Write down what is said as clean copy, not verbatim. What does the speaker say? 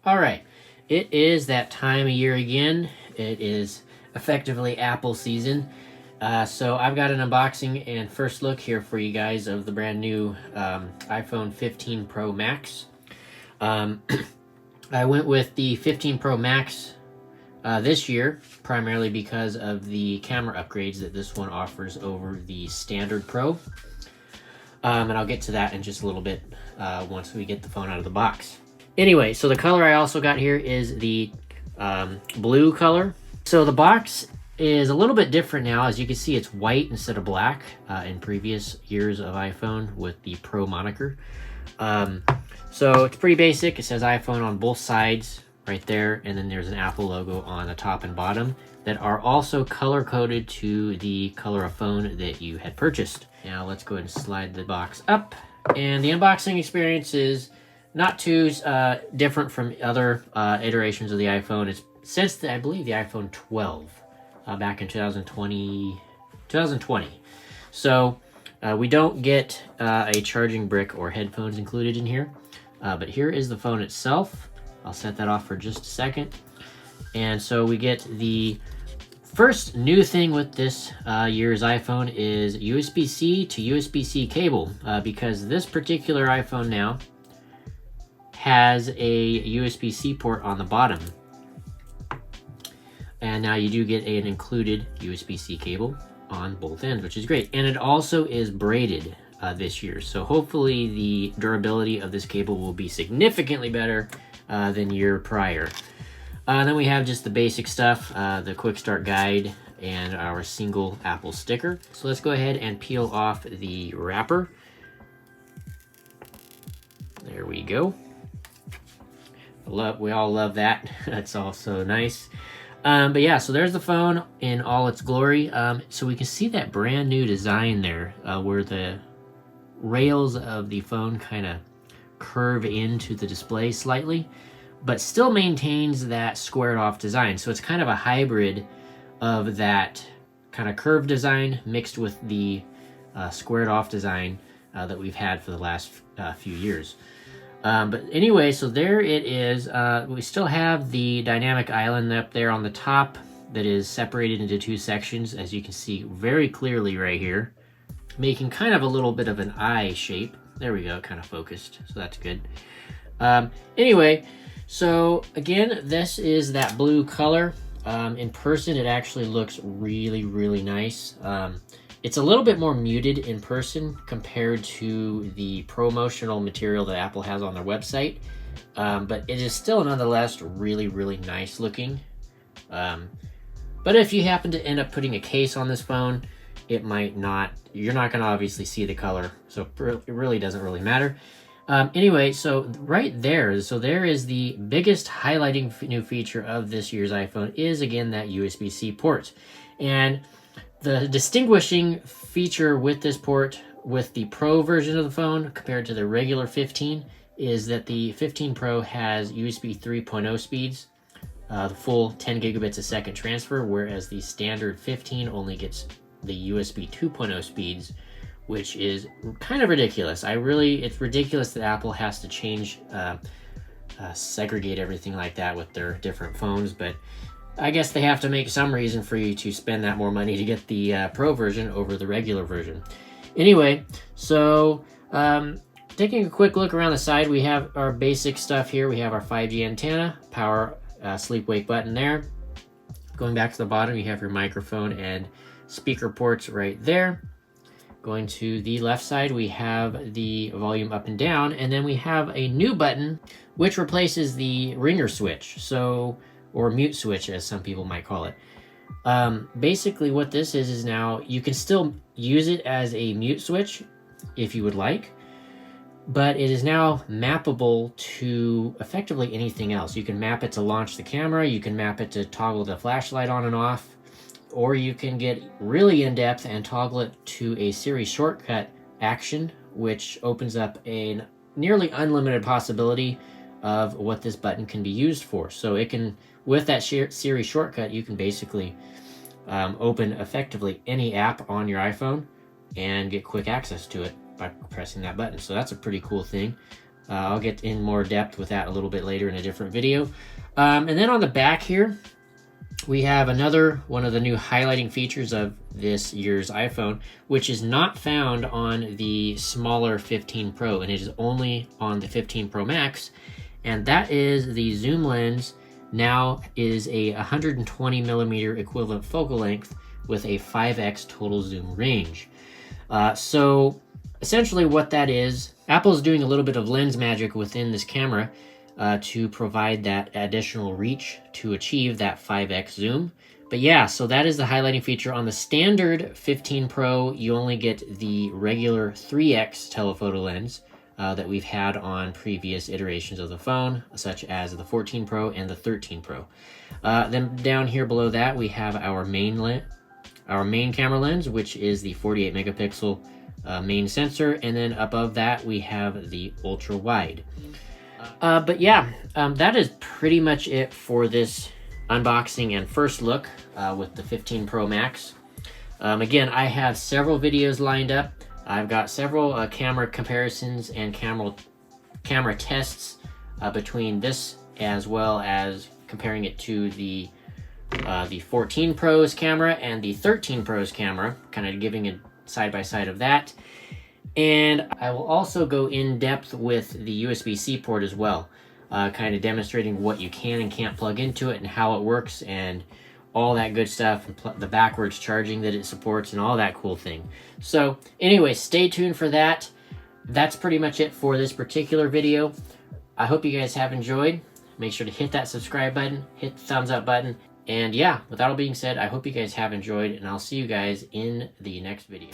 All right, it is that time of year again. It is effectively Apple season. So I've got an unboxing and first look here for you guys of the brand new iPhone 15 Pro Max. I went with the 15 Pro Max this year, primarily because of the camera upgrades that this one offers over the standard Pro. And I'll get to that in just a little bit once we get the phone out of the box. Anyway, so the color I also got here is the blue color. So the box is a little bit different now. As you can see, it's white instead of black in previous years of iPhone with the Pro moniker. So it's pretty basic. It says iPhone on both sides right there, and then there's an Apple logo on the top and bottom that are also color-coded to the color of phone that you had purchased. Now let's go ahead and slide the box up. And the unboxing experience is not too different from other iterations of the iPhone. It's since, I believe, the iPhone 12 back in 2020. So we don't get a charging brick or headphones included in here. But here is the phone itself. I'll set that off for just a second. And so we get the first new thing with this year's iPhone is USB-C to USB-C cable, because this particular iPhone now has a USB-C port on the bottom. And now you do get an included USB-C cable on both ends, which is great. And it also is braided this year. So hopefully the durability of this cable will be significantly better than year prior. Then we have just the basic stuff, the quick start guide and our single Apple sticker. So let's go ahead and peel off the wrapper. There we go. We all love that. That's also nice. But yeah, so there's the phone in all its glory. So we can see that brand new design there, where the rails of the phone kind of curve into the display slightly, but still maintains that squared off design. So it's kind of a hybrid of that kind of curved design mixed with the squared off design that we've had for the last few years. But anyway, so there it is. We still have the dynamic island up there on the top that is separated into two sections, as you can see very clearly right here, making kind of a little bit of an eye shape. There we go, kind of focused, so that's good. Anyway, so again, this is that blue color. In person, it actually looks really, really nice. It's a little bit more muted in person compared to the promotional material that Apple has on their website, but it is still nonetheless really, really nice looking. But if you happen to end up putting a case on this phone, it might not, you're not going to obviously see the color, so it really doesn't really matter. Anyway, so right there, so there is the biggest highlighting new feature of this year's iPhone is, again, that USB-C port. And the distinguishing feature with this port, with the Pro version of the phone compared to the regular 15, is that the 15 Pro has USB 3.0 speeds, the full 10 gigabits a second transfer, whereas the standard 15 only gets the USB 2.0 speeds, which is kind of ridiculous. It's ridiculous that Apple has to change, segregate everything like that with their different phones, but I guess they have to make some reason for you to spend that more money to get the Pro version over the regular version. Anyway, so taking a quick look around the side, we have our basic stuff here. We have our 5G antenna, power, sleep wake button there. Going back to the bottom, you have your microphone and speaker ports right there. Going to the left side, we have the volume up and down, and then we have a new button which replaces the ringer switch, or mute switch as some people might call it. Basically what this is now you can still use it as a mute switch if you would like, but it is now mappable to effectively anything else. You can map it to launch the camera, you can map it to toggle the flashlight on and off, or you can get really in-depth and toggle it to a Siri shortcut action, which opens up a nearly unlimited possibility of what this button can be used for. So it can, with that Siri shortcut, you can basically open effectively any app on your iPhone and get quick access to it by pressing that button. So that's a pretty cool thing. I'll get in more depth with that a little bit later in a different video. And then on the back here, we have another one of the new highlighting features of this year's iPhone, which is not found on the smaller 15 Pro, and it is only on the 15 Pro Max, and that is the zoom lens now is a 120 millimeter equivalent focal length with a 5x total zoom range. So essentially what that is, Apple's doing a little bit of lens magic within this camera to provide that additional reach to achieve that 5x zoom. But yeah, so that is the highlighting feature. On the standard 15 Pro, you only get the regular 3x telephoto lens that we've had on previous iterations of the phone, such as the 14 Pro and the 13 Pro. Then down here below that, we have our main camera lens, which is the 48 megapixel main sensor, and then above that we have the ultra wide. But yeah, that is pretty much it for this unboxing and first look with the 15 Pro Max. Again, I have several videos lined up. I've got several camera comparisons and camera tests between this, as well as comparing it to the 14 Pro's camera and the 13 Pro's camera, kind of giving a side by side of that. And I will also go in depth with the USB-C port as well, kind of demonstrating what you can and can't plug into it and how it works and all that good stuff, and the backwards charging that it supports and all that cool thing. So anyway, stay tuned for that. That's pretty much it for this particular video. I hope you guys have enjoyed. Make sure to hit that subscribe button, hit the thumbs up button, and yeah, with that all being said, I hope you guys have enjoyed, and I'll see you guys in the next video.